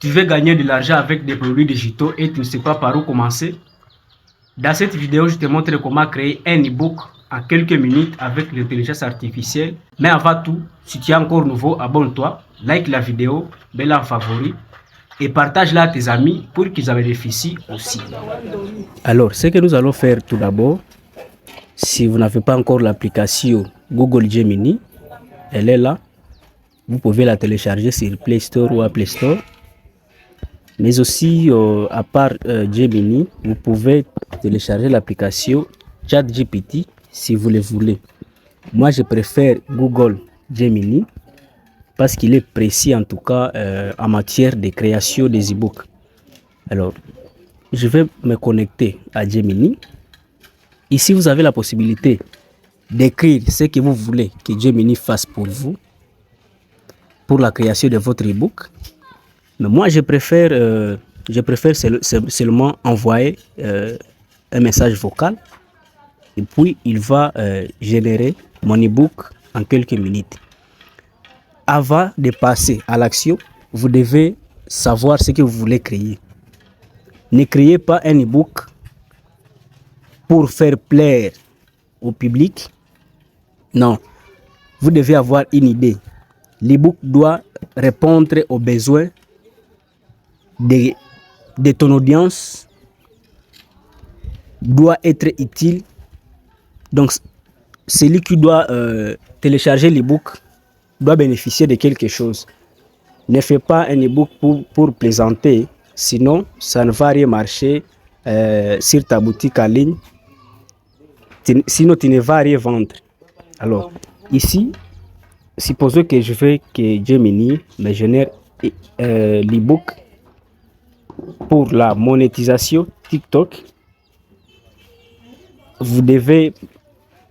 tu veux gagner de l'argent avec des produits digitaux et tu ne sais pas par où commencer. Dans cette vidéo, je te montre comment créer un e-book en quelques minutes avec l'intelligence artificielle. Mais avant tout, si tu es encore nouveau, abonne-toi, like la vidéo, mets-la en favori et partage-la à tes amis pour qu'ils en bénéficient aussi. Alors, ce que nous allons faire tout d'abord, si vous n'avez pas encore l'application Google Gemini, elle est là. Vous pouvez la télécharger sur Play Store ou Apple Store. Mais aussi, à part Gemini, vous pouvez télécharger l'application ChatGPT si vous le voulez. Moi, je préfère Google Gemini parce qu'il est précis en tout cas en matière de création des e-books. Alors, je vais me connecter à Gemini. Ici, vous avez la possibilité d'écrire ce que vous voulez que Gemini fasse pour vous, pour la création de votre e-book. Mais moi, je préfère seulement envoyer un message vocal et puis il va générer mon e-book en quelques minutes. Avant de passer à l'action, vous devez savoir ce que vous voulez créer. Ne créez pas un e-book pour faire plaire au public. Non, vous devez avoir une idée. L'e-book doit répondre aux besoins de ton audience, doit être utile. Donc, celui qui doit télécharger l'e-book doit bénéficier de quelque chose. Ne fais pas un e-book pour plaisanter, sinon ça ne va rien marcher sur ta boutique en ligne. Sinon, tu ne vas rien vendre. Alors, ici, supposons que je veux que Gemini me génère l'e-book pour la monétisation TikTok. Vous devez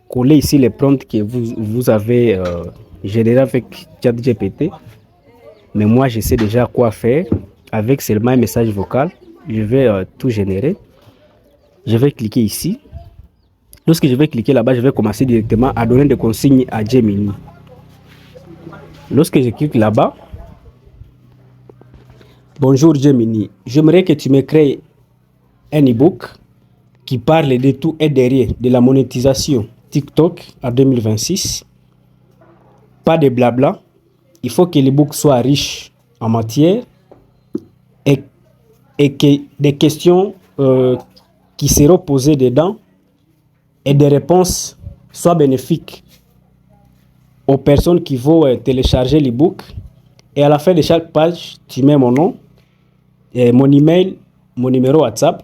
coller ici les prompts que vous avez générés avec ChatGPT. Mais moi, je sais déjà quoi faire. Avec seulement un message vocal, je vais tout générer. Je vais cliquer ici. Lorsque je vais cliquer là-bas, je vais commencer directement à donner des consignes à Gemini. Lorsque je clique là-bas, bonjour Gemini, j'aimerais que tu me crées un e-book qui parle de tout et de rien de la monétisation TikTok en 2026. Pas de blabla. Il faut que l'e-book soit riche en matière et que des questions qui seront posées dedans et des réponses soient bénéfiques aux personnes qui vont télécharger l'e-book. Et à la fin de chaque page, tu mets mon nom, et mon email, mon numéro WhatsApp.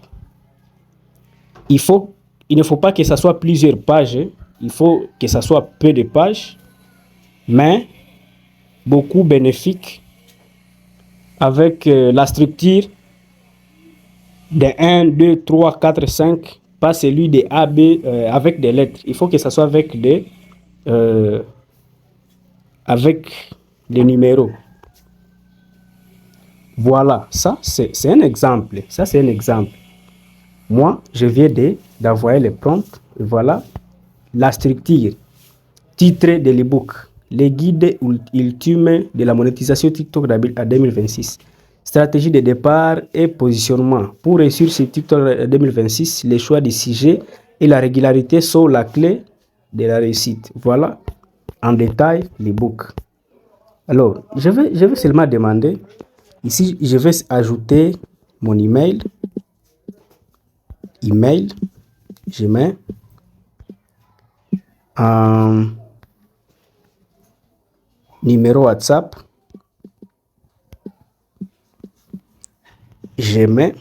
Il ne faut pas que ça soit plusieurs pages, il faut que ça soit peu de pages, mais beaucoup bénéfiques avec la structure de 1, 2, 3, 4, 5, pas celui de A, B avec des lettres. Il faut que ça soit avec des numéros. Voilà, ça c'est un exemple. Ça c'est un exemple. Moi, je viens d'envoyer les prompts. Voilà la structure. Titre de l'e-book. Les guides ultimes de la monétisation TikTok à 2026. Stratégie de départ et positionnement. Pour réussir sur TikTok 2026, les choix du sujet et la régularité sont la clé de la réussite. Voilà en détail l'e-book. Alors, je vais seulement demander. Ici, je vais ajouter mon email. Email, je mets un numéro WhatsApp, je mets,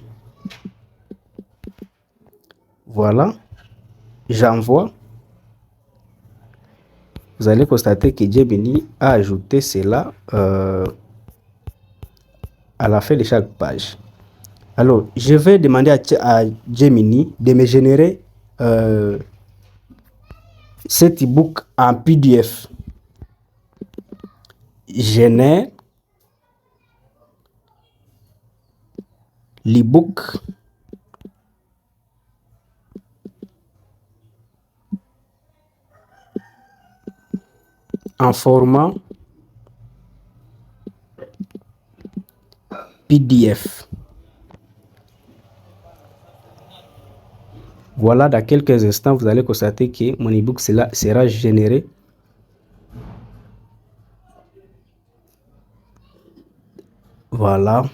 voilà, j'envoie. Vous allez constater que Gemini a ajouté cela à la fin de chaque page. Alors, je vais demander à Gemini de me générer cet e-book en PDF. Génère l'e-book en format PDF. Voilà, dans quelques instants, vous allez constater que mon ebook sera généré. Voilà.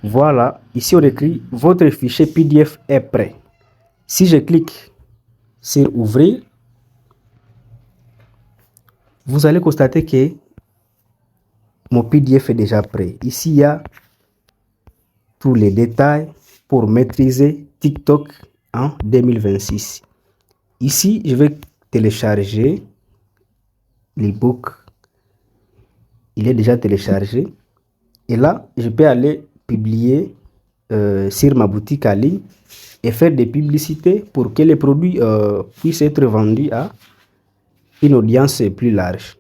Voilà, ici on écrit votre fichier PDF est prêt. Si je clique sur ouvrir, vous allez constater que mon PDF est déjà prêt. Ici, il y a tous les détails pour maîtriser TikTok en 2026. Ici, je vais télécharger l'ebook. Il est déjà téléchargé. Et là, je peux aller publier sur ma boutique en ligne et faire des publicités pour que les produits puissent être vendus à une audience plus large.